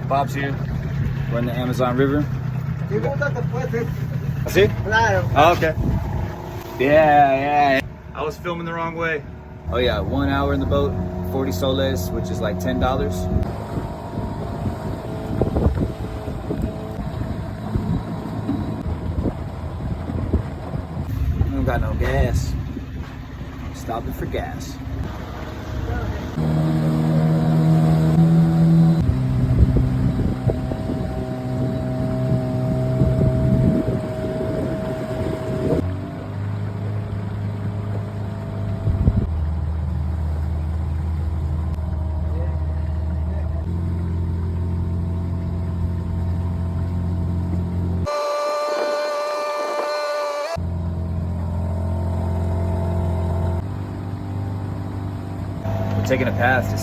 Bob's here. We're in the Amazon River. See? Oh, okay. Yeah. I was filming the wrong way. Oh yeah, 1 hour in the boat, 40 soles, which is like $10. We don't got no gas. Stopping for gas. Taking a path to